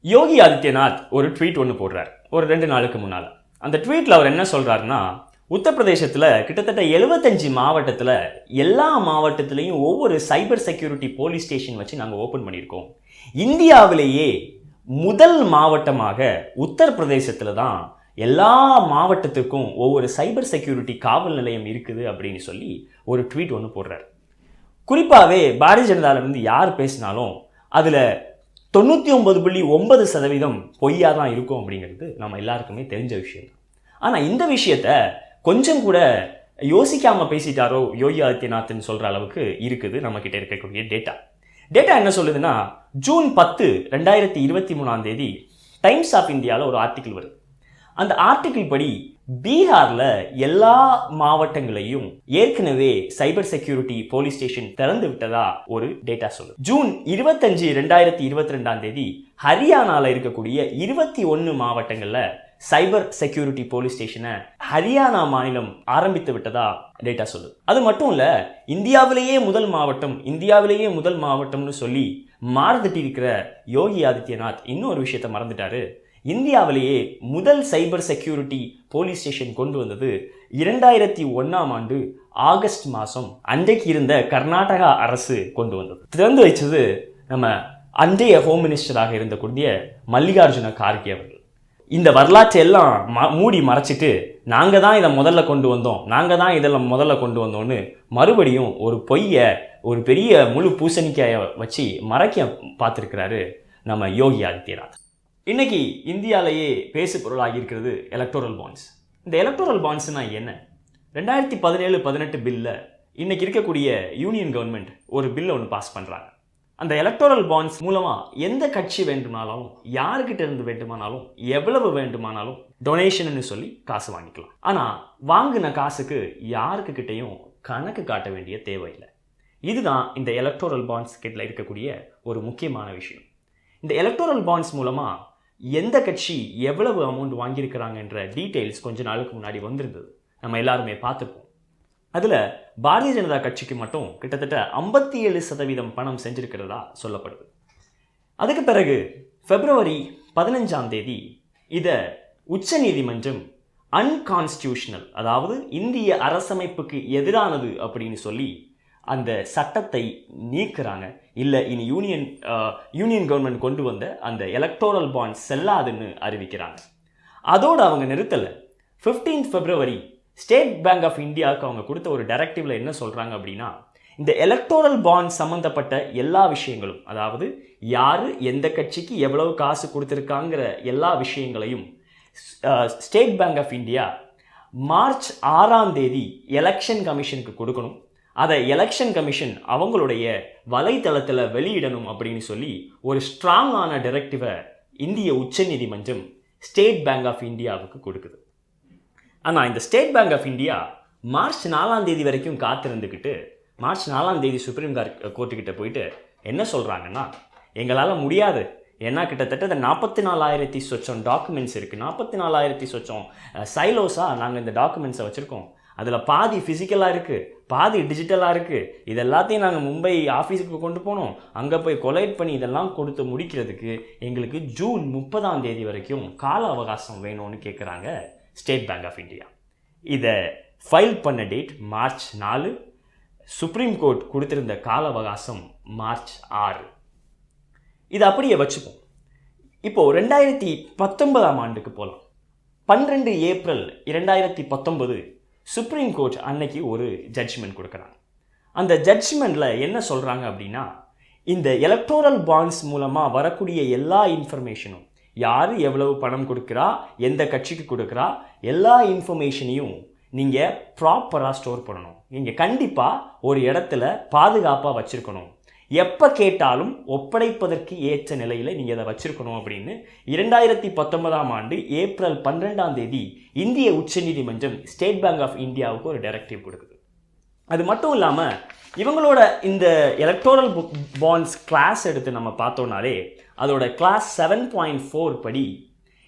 யோகி ஆதித்யநாத் ஒரு ட்வீட் ஒன்று போடுறார் ஒரு 2 நாளுக்கு முன்னால். அந்த ட்வீட்டில் அவர் என்ன சொல்கிறாருன்னா, உத்தரப்பிரதேசத்தில் கிட்டத்தட்ட 75 மாவட்டத்தில் எல்லா மாவட்டத்திலையும் ஒவ்வொரு சைபர் செக்யூரிட்டி போலீஸ் ஸ்டேஷன் வச்சு நாங்கள் ஓப்பன் பண்ணியிருக்கோம். இந்தியாவிலேயே முதல் மாவட்டமாக உத்தரப்பிரதேசத்தில் தான் எல்லா மாவட்டத்துக்கும் ஒவ்வொரு சைபர் செக்யூரிட்டி காவல் நிலையம் இருக்குது அப்படின்னு சொல்லி ஒரு ட்வீட் ஒன்று போடுறார். குறிப்பாகவே பாரதிய ஜனதாவிலிருந்து யார் பேசினாலும் அதில் 99.9% பொய்யா தான் இருக்கும் அப்படிங்கிறது நம்ம எல்லாருக்குமே தெரிஞ்ச விஷயம் தான். ஆனால் இந்த விஷயத்த கொஞ்சம் கூட யோசிக்காமல் பேசிட்டாரோ யோகி ஆதித்யநாத்னு சொல்கிற அளவுக்கு இருக்குது நம்மக்கிட்ட இருக்கக்கூடிய டேட்டா என்ன சொல்லுதுன்னா, ஜூன் 10, 2023 டைம்ஸ் ஆஃப் இந்தியாவில் ஒரு ஆர்டிக்கிள் வருது. அந்த ஆர்டிக்கிள் படி பீகார்ல எல்லா மாவட்டங்களையும் ஏற்கனவே சைபர் செக்யூரிட்டி போலீஸ் ஸ்டேஷன் திறந்து விட்டதா ஒரு டேட்டா சொல்லுது. ஜூன் 25, 2022 ஹரியானால இருக்கக்கூடிய 21 மாவட்டங்கள்ல சைபர் செக்யூரிட்டி போலீஸ் ஸ்டேஷனை ஹரியானா மாநிலம் ஆரம்பித்து விட்டதா டேட்டா சொல்லுது. அது மட்டும் இல்ல, இந்தியாவிலேயே முதல் மாவட்டம்னு சொல்லி மாறுதட்டி இருக்கிற யோகி ஆதித்யநாத் இன்னொரு விஷயத்தை மறந்துட்டாரு. இந்தியாவிலேயே முதல் சைபர் செக்யூரிட்டி போலீஸ் ஸ்டேஷன் கொண்டு வந்தது 2001 ஆகஸ்ட் மாதம் அன்றைக்கு இருந்த கர்நாடகா அரசு கொண்டு வந்தது. திறந்து வைச்சது நம்ம அன்றைய ஹோம் மினிஸ்டராக இருந்தக்கூடிய மல்லிகார்ஜுன கார்கே அவர்கள். இந்த வரலாற்றை எல்லாம் மூடி மறைச்சிட்டு நாங்கள் தான் இதை முதல்ல கொண்டு வந்தோம்னு மறுபடியும் ஒரு பொய்யை ஒரு பெரிய முழு பூசணிக்காயை வச்சு மறைக்க பார்த்துருக்கிறாரு நம்ம யோகி ஆதித்யநாத். இன்னைக்கு இந்தியாவிலேயே பேசு பொருளாகி இருக்கிறது எலக்டோரல் பாண்ட்ஸ். இந்த எலக்டோரல் பாண்ட்ஸ்னா என்ன? 2017-18 பில்லில் இன்னைக்கு இருக்கக்கூடிய யூனியன் கவர்மெண்ட் ஒரு பில்லை ஒன்று பாஸ் பண்ணுறாங்க. அந்த எலக்டோரல் பாண்ட்ஸ் மூலமாக எந்த கட்சி வேண்டுமானாலும் யாருக்கிட்ட இருந்து வேண்டுமானாலும் எவ்வளவு வேண்டுமானாலும் டொனேஷன்னு சொல்லி காசு வாங்கிக்கலாம். ஆனால் வாங்கின காசுக்கு யாருக்கிட்டையும் கணக்கு காட்ட வேண்டிய தேவையில்லை. இதுதான் இந்த எலக்டோரல் பாண்ட்ஸ் கிட்ட இருக்கக்கூடிய ஒரு முக்கியமான விஷயம். இந்த எலக்டோரல் பாண்ட்ஸ் மூலமாக எந்த கட்சி எவ்வளவு அமௌண்ட் வாங்கியிருக்கிறாங்கன்ற டீட்டெயில்ஸ் கொஞ்ச நாளுக்கு முன்னாடி வந்திருந்தது, நம்ம எல்லாருமே பார்த்துப்போம். அதில் பாரதிய ஜனதா கட்சிக்கு மட்டும் கிட்டத்தட்ட 57% பணம் செஞ்சிருக்கிறதா சொல்லப்படுது. அதுக்கு பிறகு February 15 இதை உச்சநீதிமன்றம் அன்கான்ஸ்டியூஷனல், அதாவது இந்திய அரசமைப்புக்கு எதிரானது அப்படின்னு சொல்லி அந்த சட்டத்தை நீக்குறாங்க. இல்லை, இனி யூனியன் கவர்மெண்ட் கொண்டு வந்த அந்த எலக்டோரல் பாண்ட் செல்லாதுன்னு அறிவிக்கிறாங்க. அதோடு அவங்க நிறுத்தலை. 15 February ஸ்டேட் பேங்க் ஆஃப் இந்தியாவுக்கு அவங்க கொடுத்த ஒரு டைரக்டிவ்ல என்ன சொல்றாங்க அப்படின்னா, இந்த எலக்டோரல் பாண்ட் சம்பந்தப்பட்ட எல்லா விஷயங்களும், அதாவது யாரு எந்த கட்சிக்கு எவ்வளவு காசு கொடுத்துருக்காங்கிற எல்லா விஷயங்களையும் State Bank of India March 6 election கமிஷனுக்கு கொடுக்கணும். அதை எலெக்ஷன் கமிஷன் அவங்களுடைய வலைத்தளத்தில் வெளியிடணும் அப்படின்னு சொல்லி ஒரு ஸ்ட்ராங்கான டைரக்டிவை இந்திய உச்சநீதிமன்றம் ஸ்டேட் பேங்க் ஆஃப் இந்தியாவுக்கு கொடுக்குது. ஆனால் இந்த State Bank of India March 4 வரைக்கும் காத்திருந்துக்கிட்டு மார்ச் 4 சுப்ரீம் கோர்ட்டுக்கிட்ட போயிட்டு என்ன சொல்கிறாங்கன்னா, எங்களால் முடியாது, ஏன்னா கிட்டத்தட்ட 44,000 சொச்சம் டாக்குமெண்ட்ஸ் இருக்குது, 44,000 சொச்சம் சைலோஸாக நாங்கள் இந்த டாக்குமெண்ட்ஸை வச்சுருக்கோம். அதில் பாதி ஃபிசிக்கலாக இருக்குது, பாதி டிஜிட்டலாக இருக்குது. இது எல்லாத்தையும் நாங்கள் மும்பை ஆஃபீஸுக்கு கொண்டு போனோம், அங்கே போய் கொலைட் பண்ணி இதெல்லாம் கொடுத்து முடிக்கிறதுக்கு எங்களுக்கு ஜூன் 30 வரைக்கும் கால அவகாசம் வேணும்னு கேட்குறாங்க ஸ்டேட் பேங்க் ஆஃப் இந்தியா. இதை ஃபைல் பண்ண டேட் மார்ச் 4, சுப்ரீம் கோர்ட் கொடுத்திருந்த கால அவகாசம் மார்ச் 6. இதை அப்படியே வச்சுப்போம். இப்போது 2019 போகலாம். 12 ஏப்ரல் 2019 சுப்ரீம் கோர்ட் அன்னைக்கு ஒரு ஜட்ஜ்மெண்ட் கொடுக்குறாங்க. அந்த ஜட்ஜ்மெண்ட்டில் என்ன சொல்கிறாங்க அப்படின்னா, இந்த எலக்டோரல் பாண்ட்ஸ் மூலமாக வரக்கூடிய எல்லா இன்ஃபர்மேஷனும், யார் எவ்வளவு பணம் கொடுக்குறா, எந்த கட்சிக்கு கொடுக்குறா, எல்லா இன்ஃபர்மேஷனையும் நீங்கள் ப்ராப்பராக ஸ்டோர் பண்ணணும். நீங்கள் கண்டிப்பாக ஒரு இடத்துல பாதுகாப்பாக வச்சுருக்கணும். எப்போ கேட்டாலும் ஒப்படைப்பதற்கு ஏற்ற நிலையில் நீங்கள் அதை வச்சுருக்கணும் அப்படின்னு 2019 ஏப்ரல் 12 இந்திய உச்சநீதிமன்றம் ஸ்டேட் பேங்க் ஆஃப் இந்தியாவுக்கு ஒரு டைரக்டிவ் கொடுக்குது. அது மட்டும் இல்லாமல் இவங்களோட இந்த எலக்டோரல் பாண்ட்ஸ் கிளாஸ் எடுத்து நம்ம பார்த்தோம்னாலே அதோட கிளாஸ் 7.4 படி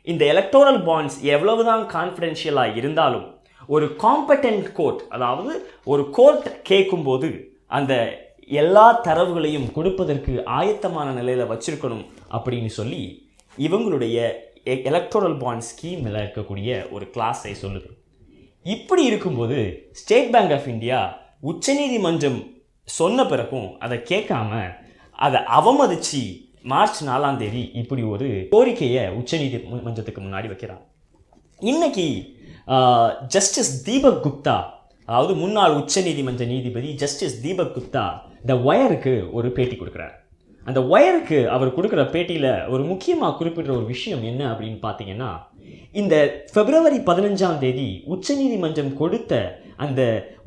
இந்த எலக்டோரல் பாண்ட்ஸ் எவ்வளவுதான் கான்ஃபிடென்ஷியலாக இருந்தாலும் ஒரு காம்படென்ட் கோர்ட், அதாவது ஒரு கோர்ட் கேட்கும்போது அந்த எல்லா தரவுகளையும் கொடுப்பதற்கு ஆயத்தமான நிலையில் வச்சிருக்கணும் அப்படின்னு சொல்லி இவங்களுடைய எலக்டோரல் பாண்ட் ஸ்கீமில் இருக்கக்கூடிய ஒரு கிளாஸை சொல்லுது. இப்படி இருக்கும்போது ஸ்டேட் பேங்க் ஆஃப் இந்தியா உச்சநீதிமன்றம் சொன்ன பிறகும் அதை கேட்காம அதை அவமதித்து மார்ச் 4ஆம் தேதி இப்படி ஒரு கோரிக்கையை உச்சநீதிமன்றத்துக்கு முன்னாடி வைக்கிறாங்க. இன்னைக்கு ஜஸ்டிஸ் தீபக் குப்தா, அதாவது முன்னாள் உச்சநீதிமன்ற நீதிபதி ஜஸ்டிஸ் தீபக் குப்தா த ஒயருக்கு ஒரு பேட்டி கொடுக்குறாரு. அந்த ஒயருக்கு அவர் கொடுக்குற பேட்டியில் ஒரு முக்கியமாக குறிப்பிடுற ஒரு விஷயம் என்ன அப்படின்னு பார்த்தீங்கன்னா, இந்த பிப்ரவரி 15ஆம் தேதி உச்சநீதிமன்றம் கொடுத்த அந்த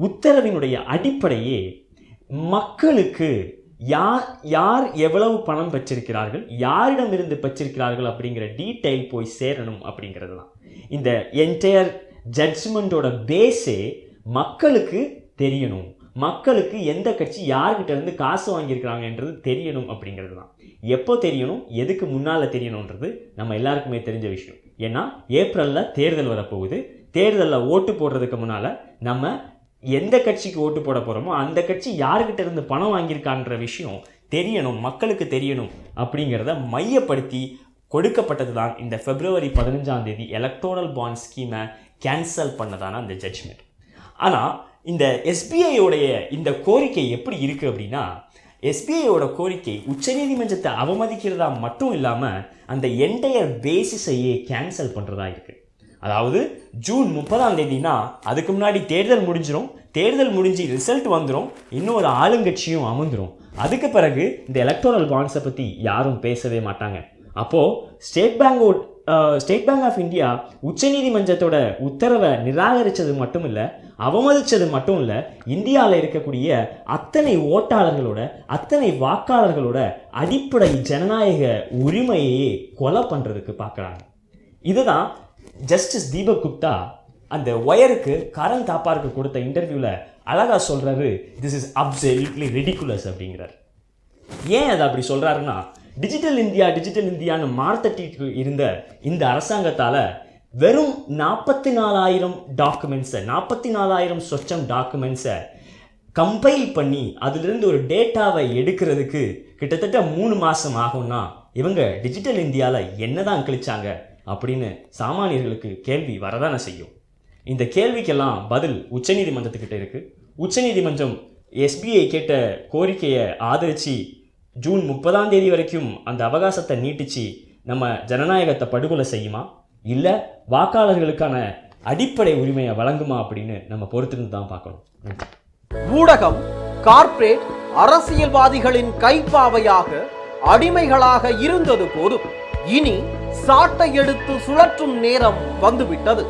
உத்தரவினுடைய அடிப்படையே மக்களுக்கு யார் எவ்வளவு பணம் பெற்றிருக்கிறார்கள், யாரிடமிருந்து பெற்றிருக்கிறார்கள் அப்படிங்கிற டீட்டெயில் போய் சேரணும் அப்படிங்கிறது தான். இந்த என்டையர் ஜட்ஜ்மெண்ட்டோட பேஸே மக்களுக்கு தெரியணும், மக்களுக்கு எந்த கட்சி யார்கிட்ட இருந்து காசு வாங்கியிருக்கிறாங்கன்றது தெரியணும் அப்படிங்கிறது தான். எப்போ தெரியணும், எதுக்கு முன்னால் தெரியணுன்றது நம்ம எல்லாருக்குமே தெரிஞ்ச விஷயம். ஏன்னா ஏப்ரலில் தேர்தல் வரப்போகுது. தேர்தலில் ஓட்டு போடுறதுக்கு முன்னால் நம்ம எந்த கட்சிக்கு ஓட்டு போட போகிறோமோ அந்த கட்சி யார்கிட்ட இருந்து பணம் வாங்கியிருக்கான்ற விஷயம் தெரியணும், மக்களுக்கு தெரியணும் அப்படிங்கிறத மையப்படுத்தி கொடுக்கப்பட்டது தான் இந்த பிப்ரவரி 15ஆம் தேதி எலக்டோரல் பாண்ட் ஸ்கீமை கேன்சல் பண்ணதான அந்த ஜட்ஜ்மெண்ட். ஆனால் இந்த எஸ்பிஐயோடைய இந்த கோரிக்கை எப்படி இருக்குது அப்படின்னா, எஸ்பிஐயோட கோரிக்கை உச்சநீதிமன்றத்தை அவமதிக்கிறதா மட்டும் இல்லாமல் அந்த என்டையர் பேசிஸையே கேன்சல் பண்ணுறதா இருக்குது. அதாவது ஜூன் 30ஆம் தேதினா அதுக்கு முன்னாடி தேர்தல் முடிஞ்சிடும், தேர்தல் முடிஞ்சு ரிசல்ட் வந்துடும், இன்னொரு ஆளுங்கட்சியும் அமர்ந்துடும். அதுக்கு பிறகு இந்த எலக்டோரல் பாண்ட்ஸை பற்றி யாரும் பேசவே மாட்டாங்க. அப்போது ஸ்டேட் பேங்க் ஆஃப் இந்தியா உச்சநீதிமன்றத்தோட உத்தரவை நிராகரித்தது மட்டும் இல்லை, அவமதித்தது மட்டும் இல்லை, இந்தியாவில் இருக்கக்கூடிய அத்தனை ஓட்டாளர்களோட அத்தனை வாக்காளர்களோட அடிப்படை ஜனநாயக உரிமையையே கொலை பண்ணுறதுக்கு பார்க்குறாங்க. இதுதான் ஜஸ்டிஸ் தீபக் குப்தா அந்த ஒயருக்கு கரண் தாப்பாருக்கு கொடுத்த இன்டர்வியூவில் அழகாக சொல்கிறாரு, திஸ் இஸ் அப்சல்யூட்லி ரிடிகுலஸ் அப்படிங்கிறார். ஏன் அதை அப்படி சொல்கிறாருன்னா, டிஜிட்டல் இந்தியான்னு மார்த்தட்டிட்டு இருந்த இந்த அரசாங்கத்தால் வெறும் 44,000 டாக்குமெண்ட்ஸை 44,000 சொச்சம் டாக்குமெண்ட்ஸை கம்பைல் பண்ணி அதிலிருந்து ஒரு டேட்டாவை எடுக்கிறதுக்கு கிட்டத்தட்ட 3 மாதம் ஆகும்னா இவங்க டிஜிட்டல் இந்தியாவில் என்ன தான் கழிச்சாங்க அப்படின்னு சாமானியர்களுக்கு கேள்வி வரதானே செய்யும். இந்த கேள்விக்கெல்லாம் பதில் உச்சநீதிமன்றத்துக்கிட்ட இருக்குது. உச்சநீதிமன்றம் எஸ்பிஐ கேட்ட கோரிக்கையை ஆதரித்து ஜூன் 30ஆம் தேதி வரைக்கும் அந்த அவகாசத்தை நீட்டிச்சு நம்ம ஜனநாயகத்தை படுகொலை செய்யுமா, இல்லை வாக்காளர்களுக்கான அடிப்படை உரிமையை வழங்குமா அப்படின்னு நம்ம பொறுத்திருந்து தான் பார்க்கணும். ஊடகம் கார்ப்பரேட் அரசியல்வாதிகளின் கைப்பாவையாக அடிமைகளாக இருந்தது போதும், இனி சாட்டை எடுத்து சுழற்றும் நேரம் வந்துவிட்டது.